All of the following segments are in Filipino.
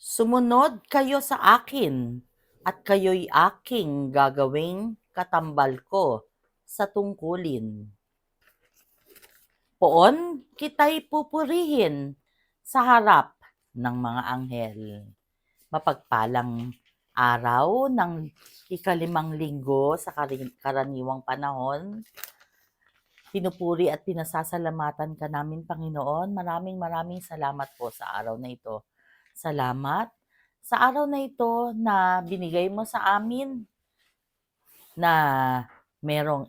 Sumunod kayo sa akin, at kayo'y aking gagawing katambal ko sa tungkulin. Poon kita'y pupurihin sa harap ng mga anghel. Mapagpalang araw ng ikalimang linggo sa karaniwang panahon, pinupuri at pinasasalamatan ka namin, Panginoon. Maraming salamat po sa araw na ito. Salamat sa araw na ito na binigay mo sa amin na merong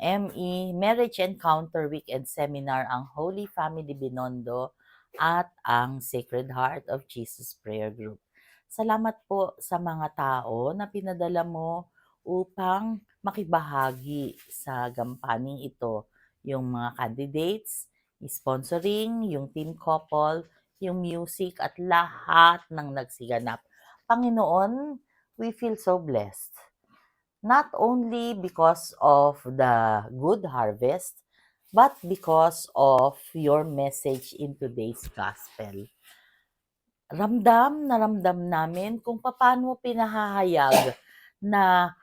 Marriage Encounter Weekend Seminar ang Holy Family Binondo at ang Sacred Heart of Jesus Prayer Group. Salamat po sa mga tao na pinadala mo upang makibahagi sa gampaning ito. Yung mga candidates, sponsoring, yung team couple, yung music at lahat ng nagsiganap. Panginoon, we feel so blessed. Not only because of the good harvest, but because of your message in today's gospel. Ramdam na ramdam namin kung paano pinahahayag na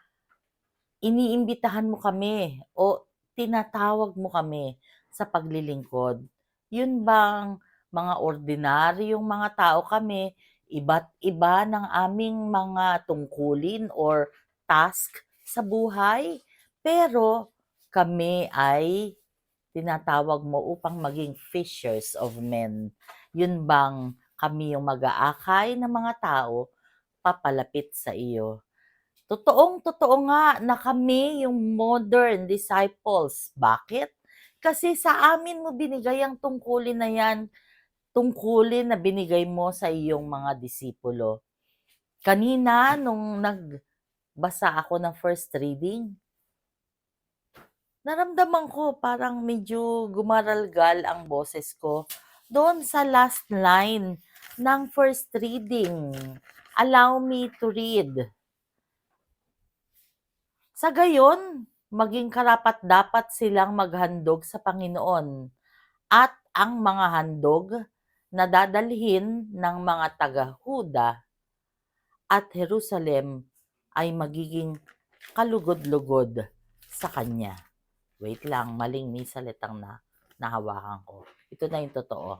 iniimbitahan mo kami o tinatawag mo kami sa paglilingkod. Yun bang mga ordinaryong mga tao kami, iba't iba ng aming mga tungkulin or task sa buhay, pero kami ay tinatawag mo upang maging fishers of men. Yun bang kami yung mag-aakay ng mga tao papalapit sa iyo? Totoong-totoo nga na kami yung modern disciples. Bakit? Kasi sa amin mo binigay ang tungkulin na yan, tungkulin na binigay mo sa iyong mga disipulo. Kanina, nung nagbasa ako ng first reading, naramdaman ko parang medyo gumaralgal ang boses ko doon sa last line ng first reading. Allow me to read. Sa gayon, maging karapat-dapat silang maghandog sa Panginoon at ang mga handog na dadalhin ng mga taga-Huda at Jerusalem ay magiging kalugod-lugod sa Kanya. Wait lang, maling may salitang nahawakan ko. Ito na yung totoo.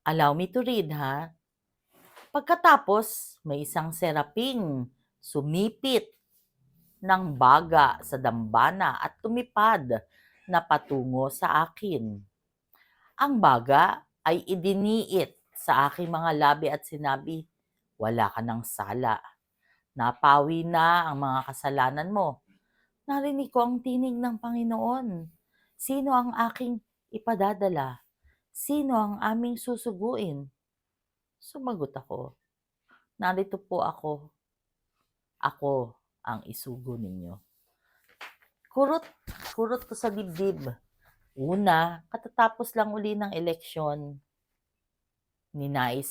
Allow me to read, ha? Pagkatapos, may isang seraping sumipit ng baga sa dambana at tumipad na patungo sa akin. Ang baga ay idiniit sa aking mga labi at sinabi, "Wala ka ng sala. Napawi na ang mga kasalanan mo." Narinig ko ang tinig ng Panginoon. Sino ang aking ipadadala? Sino ang aming susuguin? Sumagot ako, "Narito po ako. Ako ang isugo ninyo." Kurot ko sa dibdib. Una, katatapos lang uli ng eleksyon, ninais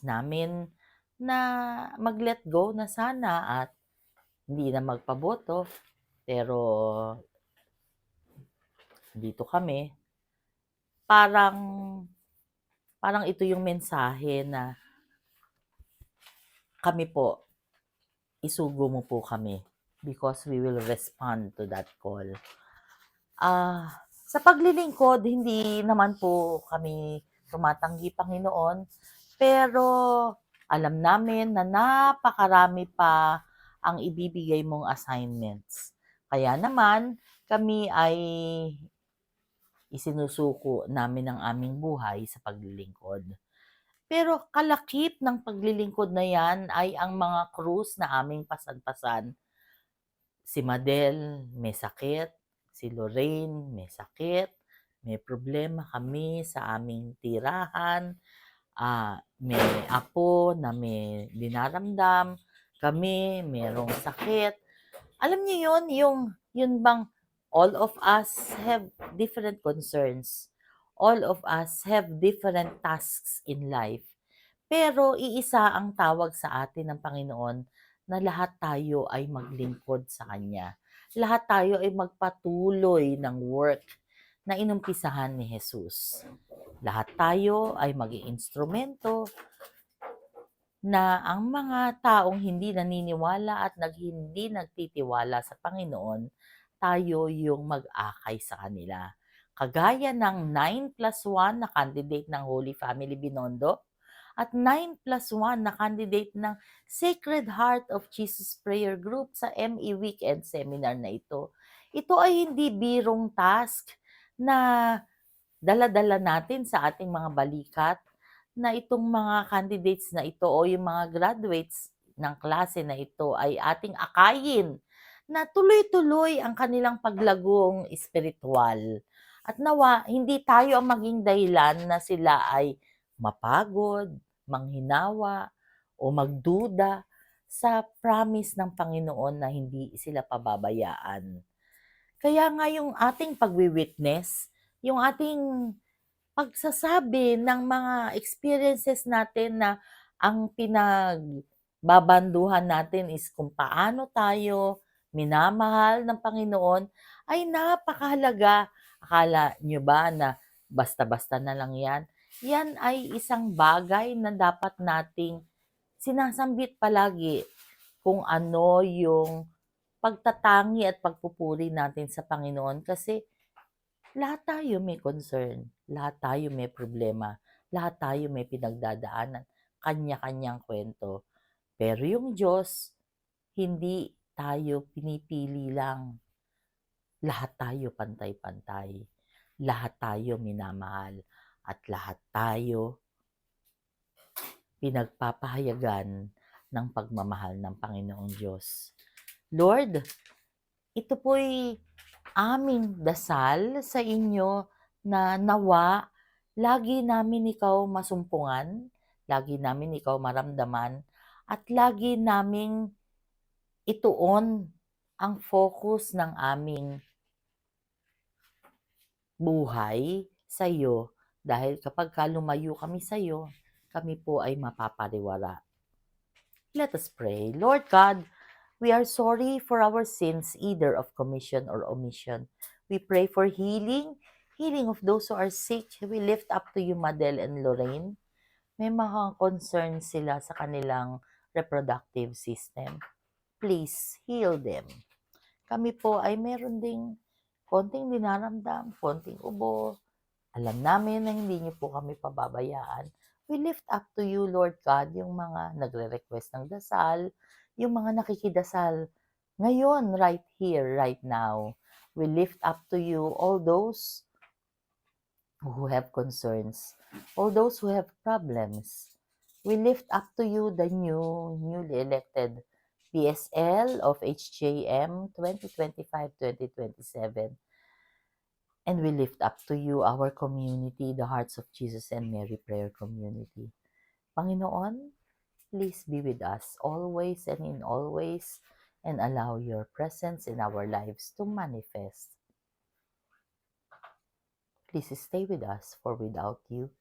namin na mag-let go na sana at hindi na magpaboto. Pero dito kami, parang ito yung mensahe na kami po, isugo mo po kami because we will respond to that call. Sa paglilingkod, hindi naman po kami tumatanggi, Panginoon, pero alam namin na napakarami pa ang ibibigay mong assignments. Kaya naman, kami ay isinusuko namin ang aming buhay sa paglilingkod. Pero kalakip ng paglilingkod na yan ay ang mga krus na aming pasan-pasan. Si Madel may sakit, si Lorraine may sakit, may problema kami sa aming tirahan, may apo na may dinaramdam, kami merong sakit. Alam niyo yun bang all of us have different concerns. All of us have different tasks in life. Pero iisa ang tawag sa atin ng Panginoon na lahat tayo ay maglingkod sa Kanya. Lahat tayo ay magpatuloy ng work na inumpisahan ni Jesus. Lahat tayo ay maging instrumento na ang mga taong hindi naniniwala at hindi nagtitiwala sa Panginoon, tayo yung mag-akay sa kanila. Kagaya ng 9+1 na candidate ng Holy Family Binondo at 9+1 na candidate ng Sacred Heart of Jesus Prayer Group sa ME Weekend Seminar na ito. Ito ay hindi birong task na dala-dala natin sa ating mga balikat na itong mga candidates na ito o yung mga graduates ng klase na ito ay ating akayin na tuloy-tuloy ang kanilang paglagong espiritual. At nawa, hindi tayo ang maging dahilan na sila ay mapagod, manghinawa, o magduda sa promise ng Panginoon na hindi sila pababayaan. Kaya nga yung ating pagwi-witness, yung ating pagsasabi ng mga experiences natin na ang pinagbabanduhan natin is kung paano tayo minamahal ng Panginoon ay napakahalaga. Akala nyo ba na basta-basta na lang yan? Yan ay isang bagay na dapat nating sinasambit palagi kung ano yung pagtatangi at pagpupuri natin sa Panginoon kasi lahat tayo may concern, lahat tayo may problema, lahat tayo may pinagdadaanan, kanya-kanyang kwento. Pero yung Diyos, hindi tayo pinipili lang. Lahat tayo pantay-pantay. Lahat tayo minamahal. At lahat tayo pinagpapahayagan ng pagmamahal ng Panginoong Diyos. Lord, ito po'y aming dasal sa inyo na nawa lagi namin ikaw masumpungan, lagi namin ikaw maramdaman, at lagi naming ituon ang focus ng aming buhay sa iyo dahil kapag lumayo kami sa iyo, kami po ay mapapariwara. Let us pray. Lord God, we are sorry for our sins, either of commission or omission. We pray for healing of those who are sick. We lift up to you, Madel and Lorraine. May mga concerns sila sa kanilang reproductive system. Please heal them. Kami po ay meron ding konting dinaramdam, konting ubo. Alam namin na hindi niyo po kami pababayaan. We lift up to you, Lord God, yung mga nagre-request ng dasal, yung mga nakikidasal ngayon, right here, right now. We lift up to you all those who have concerns, all those who have problems. We lift up to you the newly elected PSL of HJM 2025-2027. And we lift up to you our community, the Hearts of Jesus and Mary Prayer Community. Panginoon, please be with us always and in all ways and allow your presence in our lives to manifest. Please stay with us, for without you,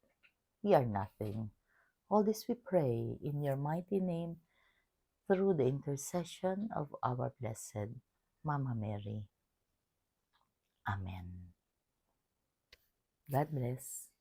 we are nothing. All this we pray in your mighty name through the intercession of our blessed Mama Mary. Amen. God bless.